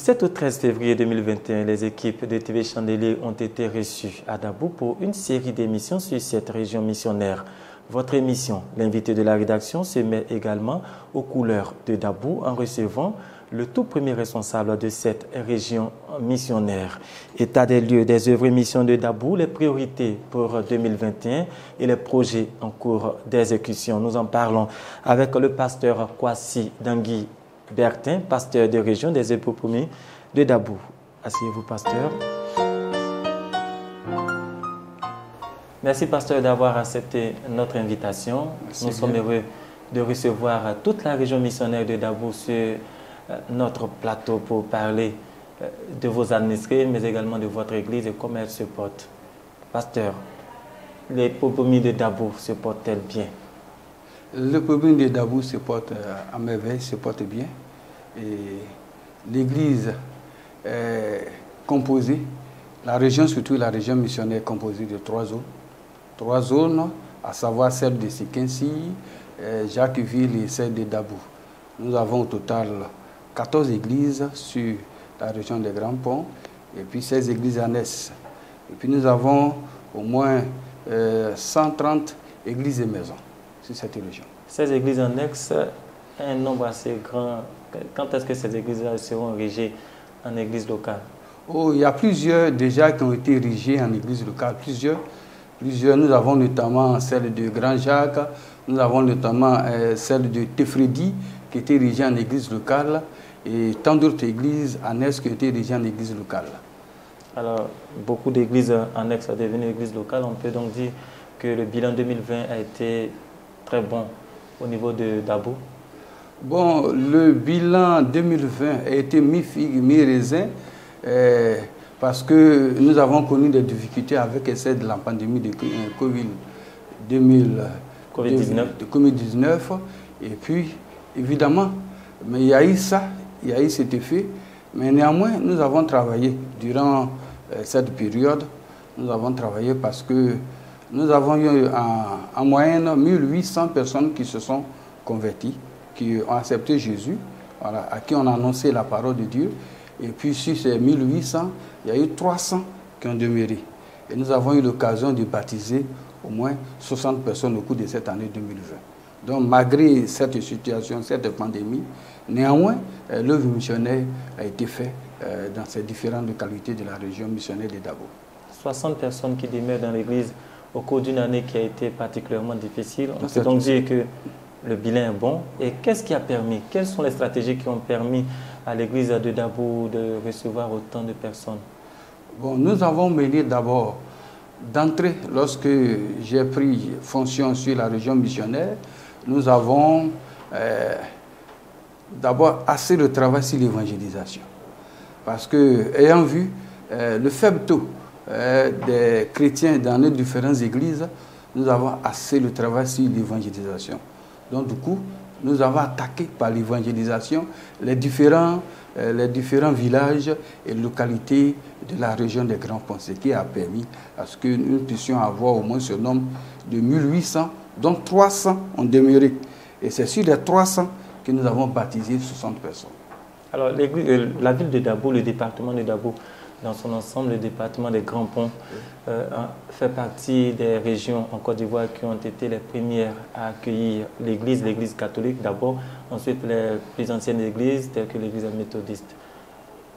7 au 13 février 2021, les équipes de TV Chandelier ont été reçues à Dabou pour une série d'émissions sur cette région missionnaire. Votre émission, l'invité de la rédaction, se met également aux couleurs de Dabou en recevant le tout premier responsable de cette région missionnaire. État des lieux des œuvres et missions de Dabou, les priorités pour 2021 et les projets en cours d'exécution. Nous en parlons avec le pasteur Kwasi Dangui Bertin, pasteur de région des Épopoumis de Dabou. Asseyez-vous, pasteur. Merci, pasteur, d'avoir accepté notre invitation. Merci. Nous sommes heureux de recevoir toute la région missionnaire de Dabou sur notre plateau pour parler de vos administrés, mais également de votre église et comment elle se porte. Pasteur, les Épopoumis de Dabou se portent-elles bien? Le Épopoumis de Dabou se porte à merveille, se porte bien. Et l'église est composée, la région, surtout la région missionnaire, est composée de 3 zones. 3 zones, à savoir celle de Sikinsi, Jacquesville et celle de Dabou. Nous avons au total 14 églises sur la région des Grands Ponts et puis 16 églises annexes. Et puis nous avons au moins 130 églises et maisons sur cette région. 16 églises annexes, un nombre assez grand. Quand est-ce que ces églises seront érigées en église locale? Oh, il y a plusieurs déjà qui ont été érigées en église locale. Plusieurs. Nous avons notamment celle de Grand Jacques, nous avons notamment celle de Tefredi qui était érigée en église locale et tant d'autres églises annexes qui ont été érigées en église locale. Alors, beaucoup d'églises annexes sont devenues églises locales. On peut donc dire que le bilan 2020 a été très bon au niveau de Dabou. Bon, le bilan 2020 a été mi-figue, mi-raisin parce que nous avons connu des difficultés avec l'essai de la pandémie de Covid-19. Et puis, évidemment, mais il y a eu ça, il y a eu cet effet. Mais néanmoins, nous avons travaillé durant cette période. Nous avons travaillé parce que nous avons eu en moyenne 1800 personnes qui se sont converties, qui ont accepté Jésus, voilà, à qui on a annoncé la parole de Dieu. Et puis sur ces 1800, il y a eu 300 qui ont demeuré. Et nous avons eu l'occasion de baptiser au moins 60 personnes au cours de cette année 2020. Donc malgré cette situation, cette pandémie, néanmoins, l'œuvre missionnaire a été faite dans ces différentes localités de la région missionnaire de Dabou. 60 personnes qui demeurent dans l'église au cours d'une année qui a été particulièrement difficile. On peut donc dire que le bilan est bon. Et qu'est-ce qui a permis? Quelles sont les stratégies qui ont permis à l'église de Dabou de recevoir autant de personnes? Bon, nous avons mené d'abord, d'entrée, lorsque j'ai pris fonction sur la région missionnaire, nous avons d'abord assez de travail sur l'évangélisation. Parce que, ayant vu le faible taux des chrétiens dans les différentes églises, nous avons assez de travail sur l'évangélisation. Donc du coup, nous avons attaqué par l'évangélisation les différents villages et localités de la région des Grands Ponts, ce qui a permis à ce que nous puissions avoir au moins ce nombre de 1800, dont 300 ont demeuré. Et c'est sur les 300 que nous avons baptisé 60 personnes. Alors, la ville de Dabou, le département de Dabou, dans son ensemble, le département des Grands Ponts fait partie des régions en Côte d'Ivoire qui ont été les premières à accueillir l'église catholique d'abord, ensuite les plus anciennes églises telles que l'église méthodiste.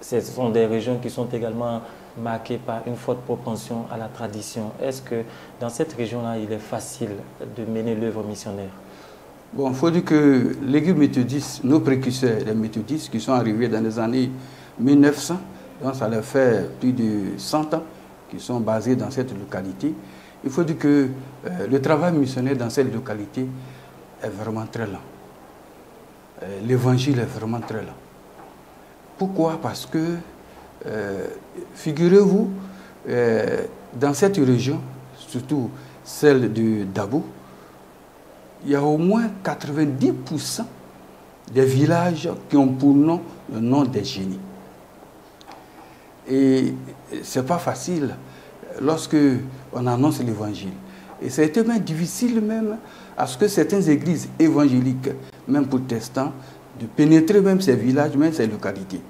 Ce sont des régions qui sont également marquées par une forte propension à la tradition. Est-ce que dans cette région-là, il est facile de mener l'œuvre missionnaire? Bon, il faut dire que l'église méthodiste, nos précurseurs, les méthodistes qui sont arrivés dans les années 1900, donc ça leur fait plus de 100 ans qu'ils sont basés dans cette localité. Il faut dire que le travail missionnaire dans cette localité est vraiment très lent. L'évangile est vraiment très lent. Pourquoi? Parce que, figurez-vous, dans cette région, surtout celle de Dabou, il y a au moins 90% des villages qui ont pour nom le nom des génies. Et ce n'est pas facile lorsque on annonce l'évangile. Et ça a été même difficile même à ce que certaines églises évangéliques, même protestants, de pénétrer même ces villages, même ces localités.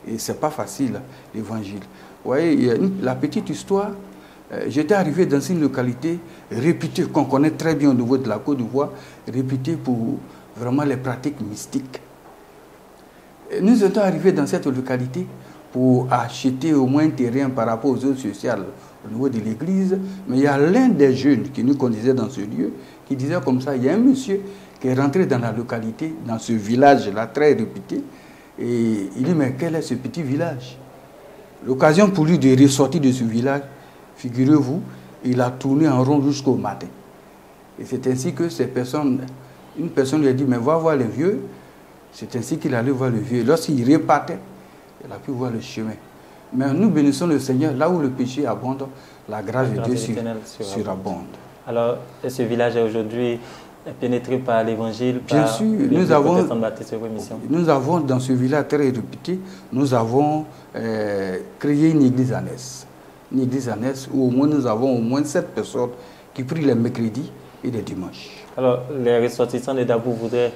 Et ce n'est pas facile, l'évangile. Vous voyez, la petite histoire, j'étais arrivé dans une localité réputée, qu'on connaît très bien au niveau de la Côte d'Ivoire, réputée pour vraiment les pratiques mystiques. Et nous étions arrivés dans cette localité pour acheter au moins un terrain par rapport aux autres sociales au niveau de l'église. Mais il y a l'un des jeunes qui nous conduisait dans ce lieu, qui disait comme ça, il y a un monsieur qui est rentré dans la localité, dans ce village-là, très réputé, et il dit, mais quel est ce petit village? L'occasion pour lui de ressortir de ce village, figurez-vous, il a tourné en rond jusqu'au matin. Et c'est ainsi que une personne lui a dit, mais va voir les vieux. C'est ainsi qu'il allait voir le vieux. Lorsqu'il repartait, il a pu voir le chemin. Mais nous bénissons le Seigneur, là où le péché abonde, la grâce de Dieu surabonde. Alors, ce village est aujourd'hui pénétré par l'évangile, bien par sûr, nous avons dans ce village très réputé, nous avons créé une église annexe. Une église annexe où au moins nous avons au moins 7 personnes qui prient les mercredis et les dimanches. Alors, les ressortissants de Dabou voudraient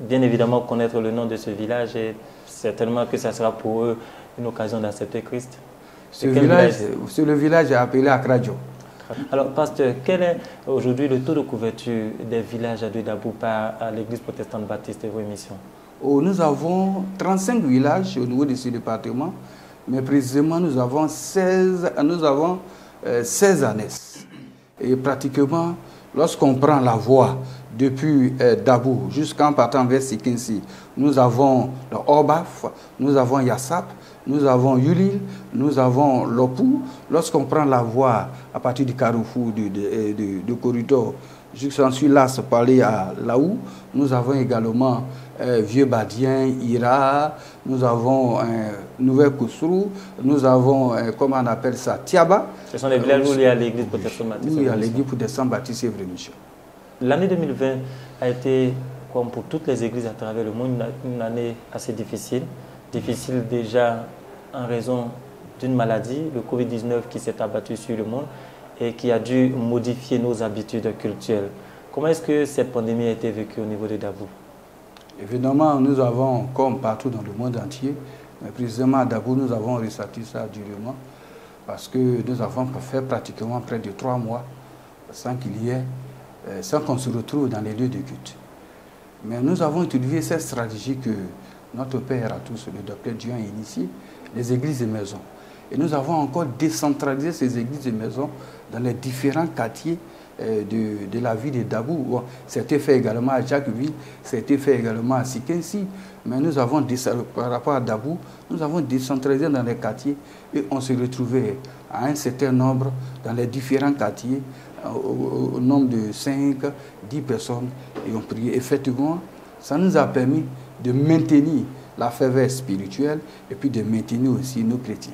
bien évidemment connaître le nom de ce village et certainement que ça sera pour eux une occasion d'accepter Christ. Le village est appelé Akradjo. Alors, pasteur, quel est aujourd'hui le taux de couverture des villages de Dabou par l'église protestante baptiste Evo Mission? Nous avons 35 villages au niveau de ce département, mais précisément nous avons 16 annexes. Et pratiquement, lorsqu'on prend la voie depuis Dabou jusqu'en partant vers Sikinsi, nous avons le Obaf, nous avons Yassap, nous avons Yulil, nous avons Lopou. Lorsqu'on prend la voie à partir du carrefour du corridor jusqu'en Sulas pour aller à Laou, nous avons également Vieux-Badien, Ira, nous avons Nouvel Koussrou, nous avons, comment on appelle ça, Tiaba. Ce sont les villages où il y a l'église protestante baptiste. Oui, il y a l'église protestante baptiste Evo Mission. L'année 2020 a été, comme pour toutes les églises à travers le monde, une année assez difficile. Difficile déjà en raison d'une maladie, le Covid-19 qui s'est abattu sur le monde et qui a dû modifier nos habitudes culturelles. Comment est-ce que cette pandémie a été vécue au niveau de Dabou? Évidemment, nous avons, comme partout dans le monde entier, mais précisément à Dabou, nous avons ressenti ça durement parce que nous avons fait pratiquement près de 3 mois sans qu'on se retrouve dans les lieux de culte. Mais nous avons utilisé cette stratégie que notre Père à tous, le docteur Dieu, a initié, les églises et maisons. Et nous avons encore décentralisé ces églises et maisons dans les différents quartiers de la ville de Dabou. C'était fait également à Jacqueville, c'était fait également à Sikinsi. Mais nous avons, par rapport à Dabou, nous avons décentralisé dans les quartiers et on se retrouvait à un certain nombre dans les différents quartiers, au nombre de 5, 10 personnes, et on priait. Effectivement, ça nous a permis de maintenir la ferveur spirituelle et puis de maintenir aussi nos chrétiens.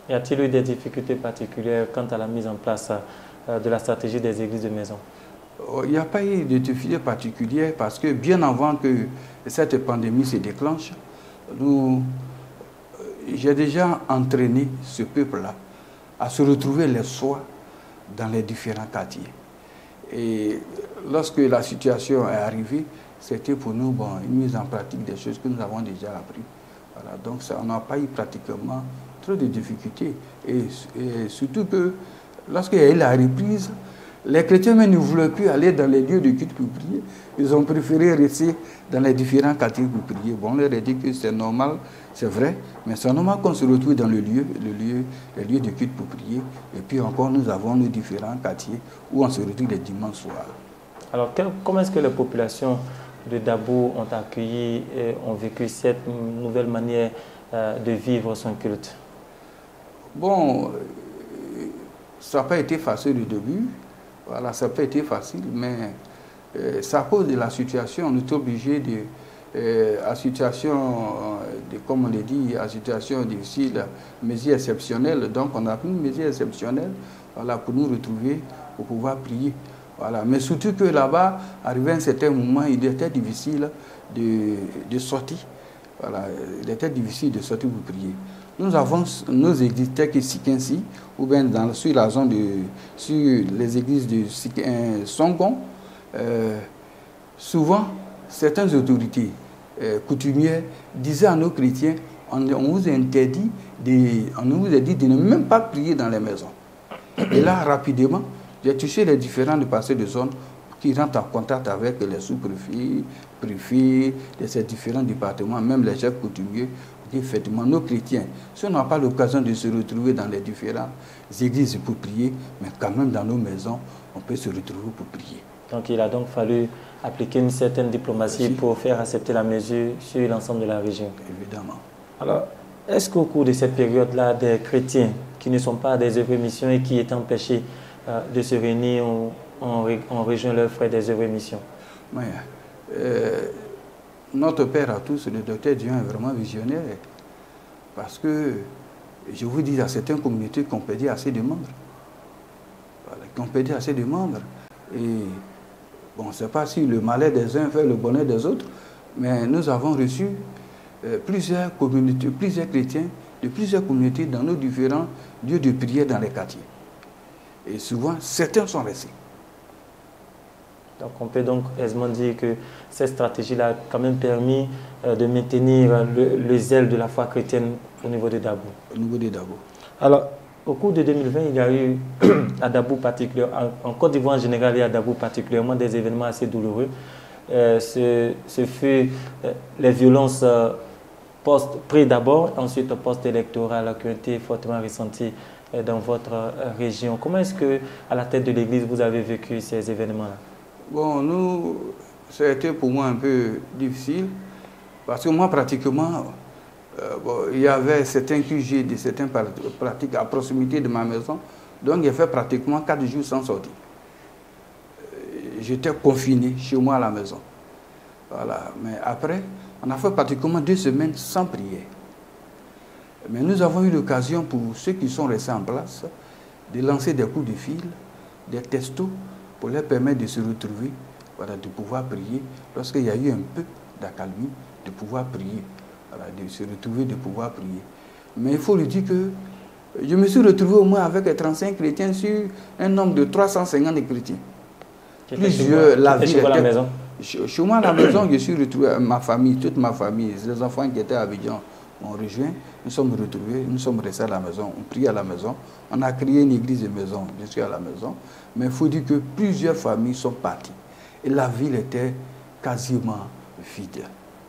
Y a-t-il eu des difficultés particulières quant à la mise en place de la stratégie des églises de maison? Il n'y a pas eu de difficultés particulières parce que bien avant que cette pandémie se déclenche, j'ai déjà entraîné ce peuple-là à se retrouver les soirs dans les différents quartiers. Et lorsque la situation est arrivée, c'était pour nous une mise en pratique des choses que nous avons déjà appris. Voilà, donc ça, on n'a pas eu pratiquement trop de difficultés. Et surtout que lorsqu'il y a eu la reprise, les chrétiens même ne voulaient plus aller dans les lieux de culte pour prier. Ils ont préféré rester dans les différents quartiers pour prier. Bon, on leur a dit que c'est normal, c'est vrai, mais c'est normal qu'on se retrouve dans les lieux de culte pour prier. Et puis encore, nous avons nos différents quartiers où on se retrouve les dimanches soirs. Alors, comment est-ce que les populations de Dabou ont accueilli et ont vécu cette nouvelle manière de vivre son culte? Bon, ça n'a pas été facile au début. Voilà, ça n'a pas été facile, mais ça cause de la situation. On est obligé à situation, comme on l'a dit, à situation difficile, mesure exceptionnelle. Donc, on a pris une mesure exceptionnelle, voilà, pour nous retrouver, pour pouvoir prier. Voilà. Mais surtout que là-bas, arrivé à un certain moment, il était difficile de sortir. Voilà. Il était difficile de sortir pour prier. Nous avons nos églises telles que Sikinsi, ou bien sur la zone sur les églises de Songon. Souvent, certaines autorités coutumières disaient à nos chrétiens on vous interdit on vous a dit de ne même pas prier dans les maisons. Et là, rapidement, j'ai touché les différents passés de zone qui rentrent en contact avec les sous-préfets, préfets de ces différents départements, même les chefs coutumiers. Effectivement, nos chrétiens, si on n'a pas l'occasion de se retrouver dans les différentes églises pour prier, mais quand même dans nos maisons, on peut se retrouver pour prier. Donc il a donc fallu appliquer une certaine diplomatie pour faire accepter la mesure sur l'ensemble de la région. Évidemment. Alors, est-ce qu'au cours de cette période-là, des chrétiens qui ne sont pas des œuvres et missions et qui étaient empêchés de se réunir ont rejoint leurs frères des œuvres et missions? Oui. Notre père à tous, le docteur Dion, est vraiment visionnaire. Parce que, je vous dis, à certaines communautés qu'on perdait assez de membres. Voilà, qu'on perdait assez de membres. Et bon, on ne sait pas si le malheur des uns fait le bonheur des autres, mais nous avons reçu plusieurs communautés, plusieurs chrétiens de plusieurs communautés dans nos différents lieux de prière dans les quartiers. Et souvent, certains sont restés. Donc on peut donc aisément dire que cette stratégie-là a quand même permis de maintenir le zèle de la foi chrétienne au niveau de Dabo. Au niveau de Dabo. Alors, au cours de 2020, il y a eu à Dabo particulièrement, en Côte d'Ivoire en général, il y a à Dabo particulièrement des événements assez douloureux. Ce fut les violences pré d'abord, ensuite post-électorales qui ont été fortement ressenties dans votre région. Comment est-ce que, à la tête de l'Église, vous avez vécu ces événements-là? Bon, ça a été pour moi un peu difficile, parce que moi, pratiquement, il y avait certains QG, certaines pratiques à proximité de ma maison, donc j'ai fait pratiquement 4 jours sans sortir. J'étais confiné chez moi à la maison. Voilà. Mais après, on a fait pratiquement 2 semaines sans prière. Mais nous avons eu l'occasion, pour ceux qui sont restés en place, de lancer des coups de fil, des textos, pour leur permettre de se retrouver, voilà, de pouvoir prier. Lorsqu'il y a eu un peu d'accalmie, de pouvoir prier, voilà, de se retrouver, de pouvoir prier. Mais il faut lui dire que je me suis retrouvé au moins avec 35 chrétiens sur un nombre de 350 chrétiens. Plusieurs, la ville était... maison. Chez moi à la maison, je suis retrouvé, ma famille, toute ma famille, les enfants qui étaient à Abidjan m'ont rejoint. Nous sommes retrouvés, nous sommes restés à la maison, on prie à la maison, on a créé une église de maison, je suis à la maison. Mais il faut dire que plusieurs familles sont parties. Et la ville était quasiment vide,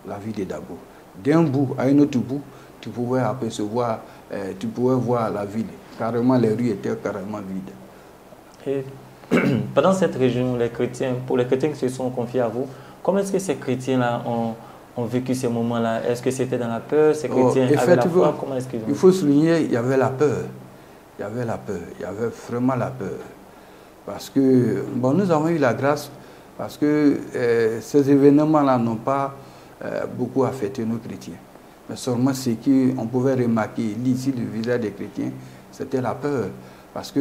la ville de Dabo. D'un bout à un autre bout, tu pouvais apercevoir, tu pouvais voir la ville. Carrément, les rues étaient carrément vides. Et pendant cette région, pour les chrétiens qui se sont confiés à vous, comment est-ce que ces chrétiens-là ont vécu ces moments-là? Est-ce que c'était dans la peur? Ces chrétiens avaient la foi? Comment est-ce qu'ils ont... Il faut souligner, il y avait la peur. Il y avait la peur. Il y avait vraiment la peur. Parce que, bon, nous avons eu la grâce, parce que ces événements-là n'ont pas beaucoup affecté nos chrétiens. Mais seulement ce qu'on pouvait remarquer ici, le visage des chrétiens, c'était la peur. Parce qu'on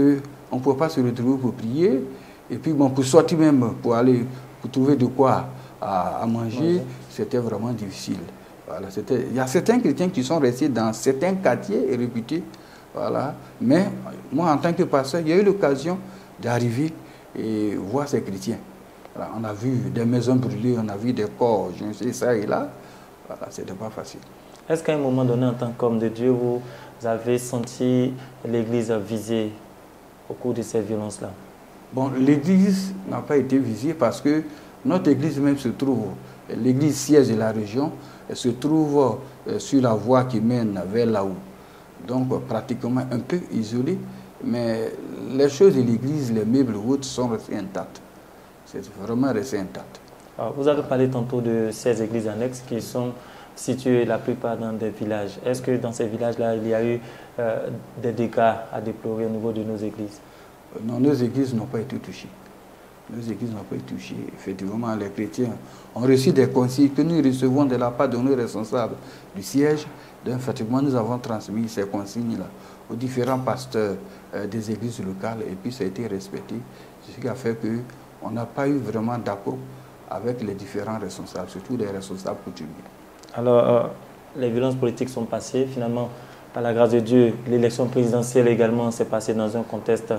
ne pouvait pas se retrouver pour prier. Et puis, bon, pour sortir même, pour aller, pour trouver de quoi à manger, c'était vraiment difficile. Voilà, il y a certains chrétiens qui sont restés dans certains quartiers et réputés. Voilà. Mais moi, en tant que pasteur, il y a eu l'occasion d'arriver et voir ces chrétiens. Voilà, on a vu des maisons brûlées, on a vu des corps, je sais ça et là. Voilà, c'était pas facile. Est-ce qu'à un moment donné, en tant qu'homme de Dieu, vous avez senti l'Église visée au cours de ces violences-là? Bon, l'Église n'a pas été visée parce que notre Église même se trouve, l'Église siège de la région, elle se trouve sur la voie qui mène vers là-haut. Donc, pratiquement un peu isolée, mais les choses de l'Église, les meubles autres sont restés intacts. C'est vraiment resté intact. Alors, vous avez parlé tantôt de ces églises annexes qui sont situées la plupart dans des villages. Est-ce que dans ces villages-là, il y a eu des dégâts à déplorer au niveau de nos églises? Non, nos églises n'ont pas été touchées. Nos églises n'ont pas été touchées. Effectivement, les chrétiens ont reçu des consignes que nous recevons de la part de nos responsables du siège. Donc, effectivement, nous avons transmis ces consignes-là aux différents pasteurs des églises locales et puis ça a été respecté. Ce qui a fait qu'on n'a pas eu vraiment d'accord avec les différents responsables, surtout les responsables coutumiers. Alors, les violences politiques sont passées. Finalement, par la grâce de Dieu, l'élection présidentielle également s'est passée dans un contexte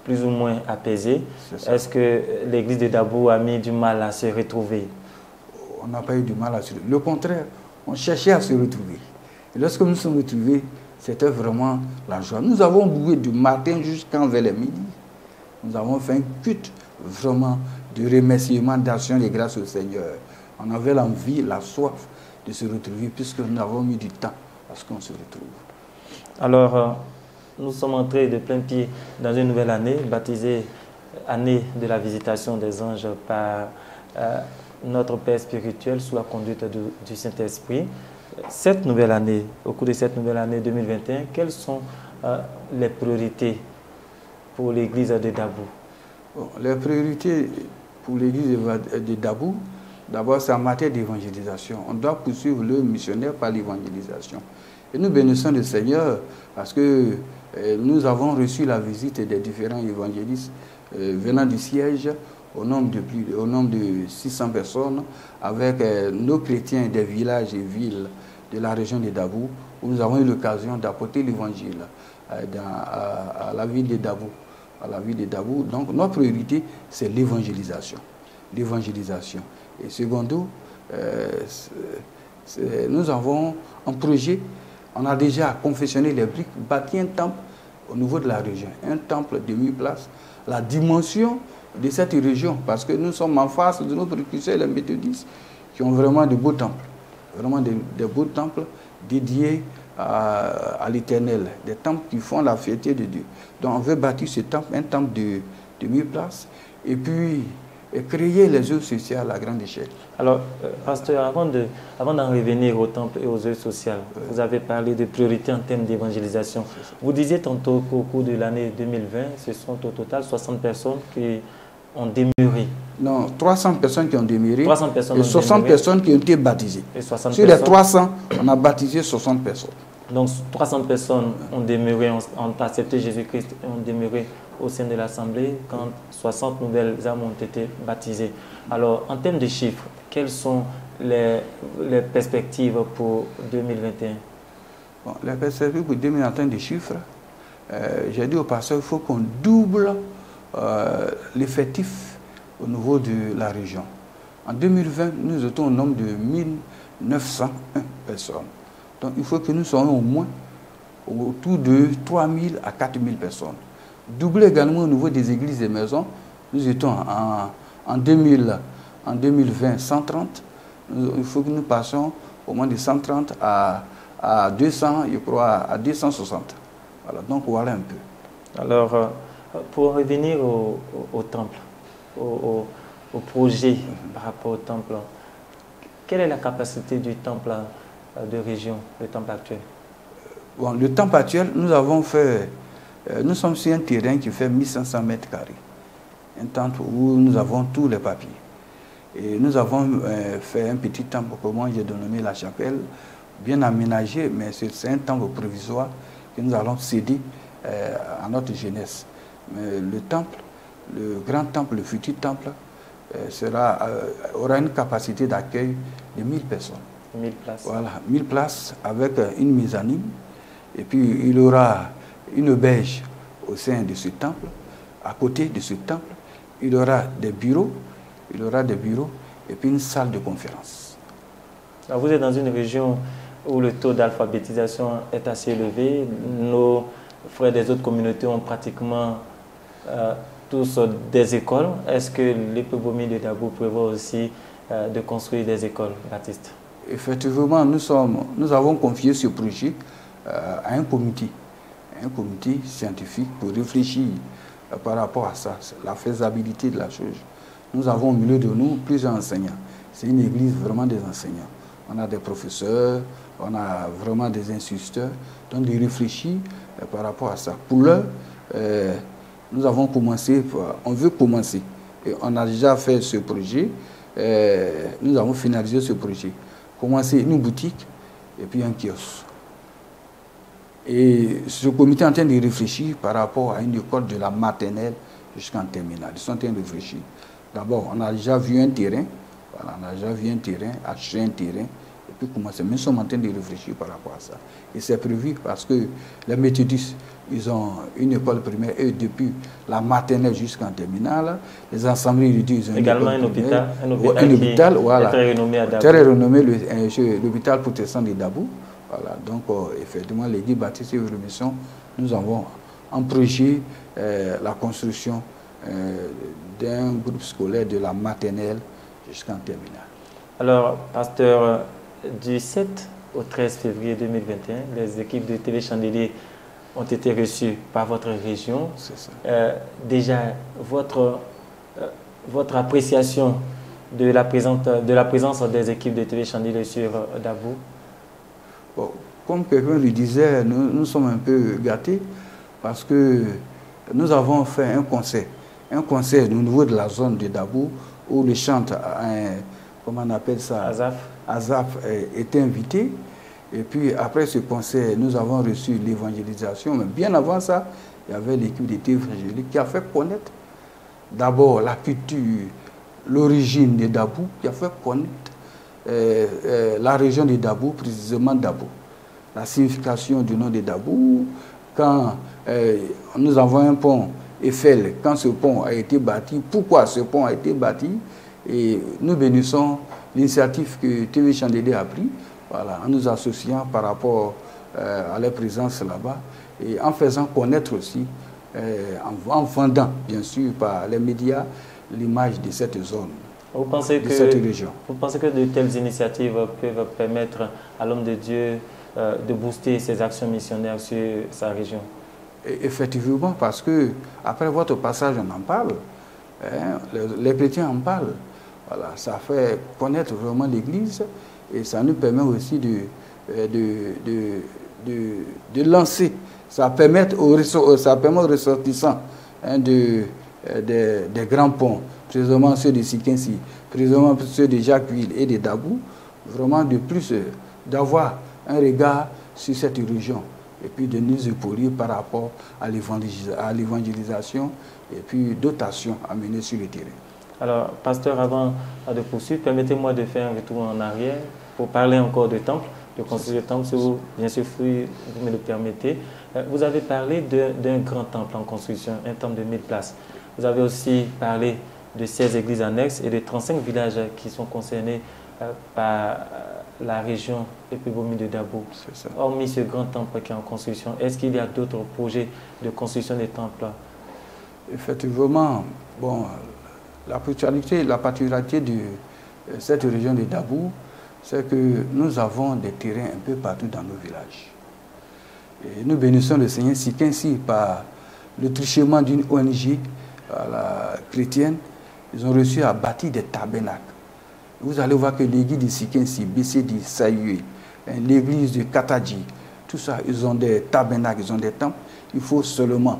plus ou moins apaisé. Est-ce que l'église de Dabo a mis du mal à se retrouver? On n'a pas eu du mal à se retrouver. Le contraire, on cherchait à se retrouver. Et lorsque nous nous sommes retrouvés, c'était vraiment la joie. Nous avons boué du matin jusqu'en vers le midi. Nous avons fait un culte vraiment de remerciement, d'action et grâce au Seigneur. On avait l'envie, la soif de se retrouver puisque nous avons mis du temps à ce qu'on se retrouve. Alors, nous sommes entrés de plein pied dans une nouvelle année, baptisée année de la visitation des anges par notre Père spirituel sous la conduite du Saint-Esprit. Cette nouvelle année, au cours de cette nouvelle année 2021, quelles sont les priorités pour l'église de Dabou? Bon, les priorités pour l'église de Dabou, d'abord c'est en matière d'évangélisation. On doit poursuivre le missionnaire par l'évangélisation. Et nous bénissons le Seigneur parce que nous avons reçu la visite des différents évangélistes venant du siège au nombre de 600 personnes avec nos chrétiens des villages et villes de la région de Dabou où nous avons eu l'occasion d'apporter l'évangile à la ville de Dabou. Donc notre priorité c'est l'évangélisation. Et secondo, nous avons un projet. On a déjà confectionné les briques, bâti un temple au niveau de la région, un temple de 1000 places. La dimension de cette région, parce que nous sommes en face de nos précurseurs, les méthodistes, qui ont vraiment de beaux temples, vraiment des beaux temples dédiés à l'Éternel, des temples qui font la fierté de Dieu. Donc on veut bâtir ce temple, un temple de 1000 places, et puis créer les œuvres sociales à grande échelle. Alors, pasteur, avant d'en revenir au temple et aux œuvres sociales, vous avez parlé de priorités en termes d'évangélisation. Vous disiez tantôt qu'au cours de l'année 2020, ce sont au total 60 personnes qui ont demeuré. Non, 300 personnes qui ont demeuré 300 personnes et 60 personnes qui ont été baptisées. Sur les 300, on a baptisé 60 personnes. Donc 300 personnes ont demeuré, ont accepté Jésus-Christ et ont demeuré au sein de l'Assemblée quand 60 nouvelles âmes ont été baptisées. Alors, en termes de chiffres, quelles sont les perspectives pour 2021? Bon, les perspectives pour 2021 des chiffres, j'ai dit au pasteur qu'il faut qu'on double l'effectif au niveau de la région. En 2020, nous étions au nombre de 1901 personnes. Donc il faut que nous soyons au moins autour de 3000 à 4000 personnes. Doubler également au niveau des églises et maisons. Nous étions en 2020 130. Il faut que nous passions au moins de 130 à 200, je crois, à 260. Voilà, donc voilà un peu. Alors, pour revenir au temple, au projet par rapport au temple, quelle est la capacité du temple de région, le temple actuel? Bon, le temple actuel, nous sommes sur un terrain qui fait 1500 mètres carrés. Un temple où nous avons tous les papiers. Et nous avons fait un petit temple, comment j'ai dénommé la chapelle, bien aménagé, mais c'est un temple provisoire que nous allons céder à notre jeunesse. Mais le temple, le grand temple, le futur temple, aura une capacité d'accueil de 1000 personnes. 1000 places. Voilà, 1000 places avec une mezzanine. Et puis il y aura une auberge au sein de ce temple. À côté de ce temple, il y aura des bureaux. Et puis une salle de conférence. Alors vous êtes dans une région où le taux d'alphabétisation est assez élevé. Nos frères des autres communautés ont pratiquement tous des écoles. Est-ce que l'Épebomi de Dabou prévoit aussi de construire des écoles baptistes? Effectivement, nous avons confié ce projet à un comité scientifique pour réfléchir par rapport à ça, la faisabilité de la chose. Nous avons au milieu de nous plusieurs enseignants. C'est une église vraiment des enseignants. On a des professeurs, on a vraiment des instituteurs, donc de réfléchir par rapport à ça. Pour l'heure, nous avons commencé, on veut commencer. Et on a déjà fait ce projet, nous avons finalisé ce projet. Commencer une boutique et puis un kiosque. Et ce comité est en train de réfléchir par rapport à une école de la maternelle jusqu'en terminale. Ils sont en train de réfléchir. D'abord, on a déjà vu un terrain, acheter un terrain, et puis commencer. Mais nous sommes en train de réfléchir par rapport à ça. Et c'est prévu parce que les méthodistes, ils ont une école primaire, et depuis la maternelle jusqu'en terminale, les assemblées religieuses, ils ont également un hôpital voilà, très renommé à Dabou. Très renommé, l'hôpital protestant de Dabou. Voilà, donc effectivement, l'église baptiste Œuvre Mission, nous avons en projet la construction d'un groupe scolaire de la maternelle jusqu'en terminale. Alors, pasteur, du 7 au 13 février 2021, les équipes de TV Chandelier ont été reçues par votre région. C'est ça. Déjà, votre appréciation de la présence des équipes de TV Chandelier sur Dabou? Bon, comme quelqu'un le disait, nous sommes un peu gâtés parce que nous avons fait un concert au niveau de la zone de Dabou où le chante, comment on appelle ça? Azaf était invité. Et puis après ce concert, nous avons reçu l'évangélisation. Mais bien avant ça, il y avait l'équipe de TV Chandelier qui a fait connaître d'abord la culture, l'origine de Dabou, qui a fait connaître la région de Dabou, précisément Dabou. La signification du nom de Dabou, quand nous avons un pont Eiffel, quand ce pont a été bâti, pourquoi ce pont a été bâti, et nous bénissons l'initiative que TV Chandelier a prise, voilà, en nous associant par rapport à leur présence là-bas, et en faisant connaître aussi, en vendant bien sûr par les médias, l'image de cette zone. Vous pensez de cette région. Vous pensez que de telles initiatives peuvent permettre à l'homme de Dieu de booster ses actions missionnaires sur sa région? Et effectivement, parce que après votre passage, on en parle, hein, les chrétiens en parlent. Voilà, ça fait connaître vraiment l'Église et ça nous permet aussi de lancer. Ça permet aux ressortissants hein, des grands ponts, précisément ceux de Sikensi, précisément ceux de Jacquesville et de Dabou, vraiment de plus d'avoir un regard sur cette région et puis de nous épauler par rapport à l'évangélisation et puis d'autres actions à mener sur le terrain. Alors, pasteur, avant de poursuivre, permettez-moi de faire un retour en arrière pour parler encore de temple, de construire le temple, si vous, bien sûr, vous me le permettez. Vous avez parlé d'un grand temple en construction, un temple de 1000 places. Vous avez aussi parlé de 16 églises annexes et de 35 villages qui sont concernés par la région Epebomi de Dabou. Hormis ce grand temple qui est en construction, est-ce qu'il y a d'autres projets de construction des temples? Effectivement, bon, la particularité de cette région de Dabou, c'est que nous avons des terrains un peu partout dans nos villages. Et nous bénissons le Seigneur Sikensi par le truchement d'une ONG chrétienne. Ils ont réussi à bâtir des tabernacles. Vous allez voir que l'église de Sikensi, BCD, Sayue, l'église de Katadji, tout ça, ils ont des tabernacles, ils ont des temples. Il faut seulement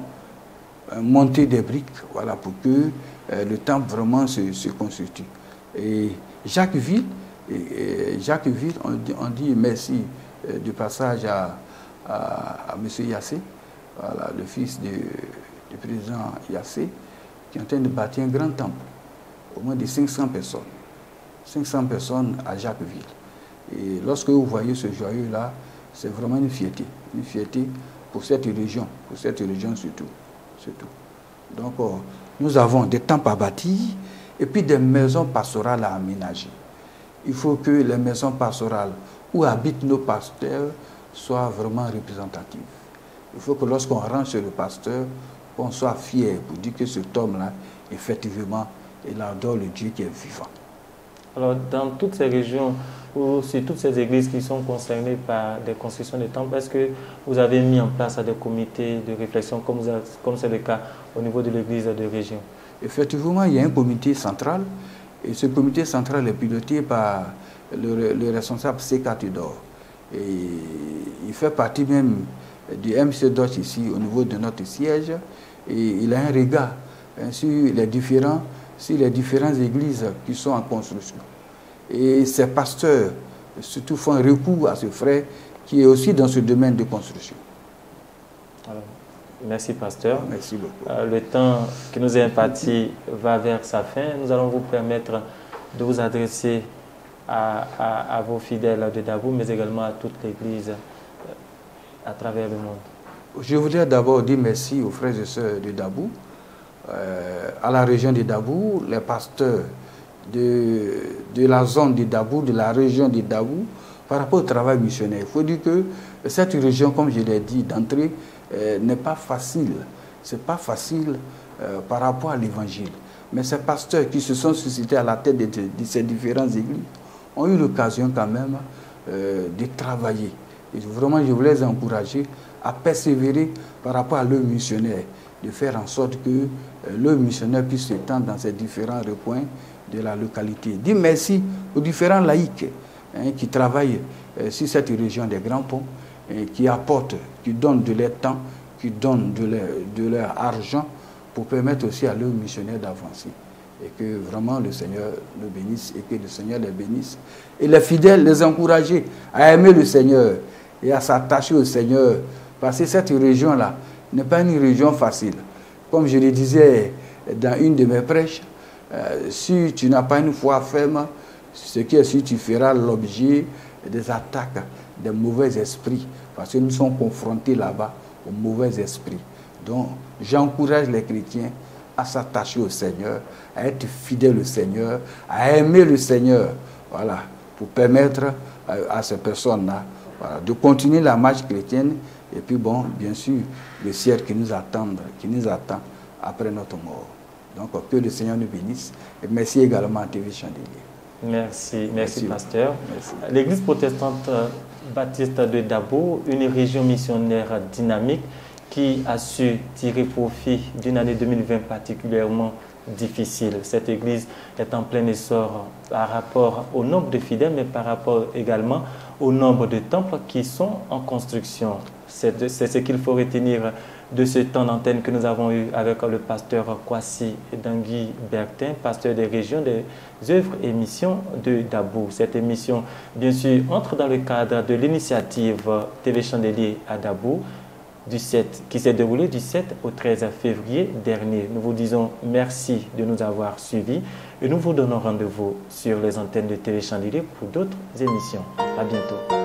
monter des briques, voilà, pour que le temple vraiment se constitue. Et Jacquesville, on dit merci du passage à M. Yassé, voilà, le fils du président Yassé, qui est en train de bâtir un grand temple, au moins de 500 personnes. 500 personnes à Jacquesville. Et lorsque vous voyez ce joyau-là, c'est vraiment une fierté pour cette région surtout. Donc, nous avons des temples à bâtir et puis des maisons pastorales à aménager. Il faut que les maisons pastorales où habitent nos pasteurs soient vraiment représentatives. Il faut que lorsqu'on rentre chez le pasteur, on soit fier pour dire que cet homme-là, effectivement, il adore le Dieu qui est vivant. Alors, dans toutes ces régions, ou sur toutes ces églises qui sont concernées par des constructions de temples, est-ce que vous avez mis en place des comités de réflexion, comme c'est le cas au niveau de l'église de région? Effectivement, il y a un comité central, et ce comité central est piloté par le responsable C4 Tudor. Et il fait partie même du MC Dodge ici, au niveau de notre siège, et il a un regard sur les différentes églises qui sont en construction. Et ces pasteurs, surtout, font un recours à ce frère qui est aussi dans ce domaine de construction. Alors, merci, pasteur. Merci beaucoup. Le temps qui nous est imparti va vers sa fin. Nous allons vous permettre de vous adresser à vos fidèles de Dabou, mais également à toute l'Église à travers le monde. Je voudrais d'abord dire merci aux frères et sœurs de Dabou, à la région de Dabou, les pasteurs de la zone de Dabou, de la région de Dabou, par rapport au travail missionnaire, il faut dire que cette région, comme je l'ai dit d'entrée, n'est pas facile. Ce n'est pas facile par rapport à l'évangile. Mais ces pasteurs qui se sont suscités à la tête de ces différentes églises ont eu l'occasion quand même de travailler. Et vraiment, je voulais les encourager à persévérer par rapport à leurs missionnaires, de faire en sorte que leurs missionnaires puissent s'étendre dans ces différents recoins de la localité. Dis merci aux différents laïcs qui travaillent sur cette région des Grands Ponts, qui apportent, qui donnent de leur temps, qui donnent de leur argent pour permettre aussi à leurs missionnaires d'avancer. Et que vraiment le Seigneur nous bénisse et que le Seigneur les bénisse. Et les fidèles, les encourager à aimer le Seigneur et à s'attacher au Seigneur. Parce que cette région-là n'est pas une région facile. Comme je le disais dans une de mes prêches, si tu n'as pas une foi ferme, ce qui est sûr, tu feras l'objet des attaques des mauvais esprits. Parce que nous sommes confrontés là-bas aux mauvais esprits. Donc, j'encourage les chrétiens à s'attacher au Seigneur, à être fidèles au Seigneur, à aimer le Seigneur, voilà, pour permettre à ces personnes-là, voilà, de continuer la marche chrétienne et puis, bon, bien sûr, le ciel qui nous attend après notre mort. Donc, que le Seigneur nous bénisse. Et merci également à TV Chandelier. Merci pasteur. L'église protestante baptiste de Dabo, une région missionnaire dynamique qui a su tirer profit d'une année 2020 particulièrement difficile. Cette église est en plein essor par rapport au nombre de fidèles, mais par rapport également au nombre de temples qui sont en construction. C'est ce qu'il faut retenir de ce temps d'antenne que nous avons eu avec le pasteur Kwasi Dangui Bertin, pasteur des régions des œuvres et missions de Dabo. Cette émission, bien sûr, entre dans le cadre de l'initiative TV Chandelier à Dabo, qui s'est déroulée du 7 au 13 février dernier. Nous vous disons merci de nous avoir suivis et nous vous donnons rendez-vous sur les antennes de TV Chandelier pour d'autres émissions. À bientôt.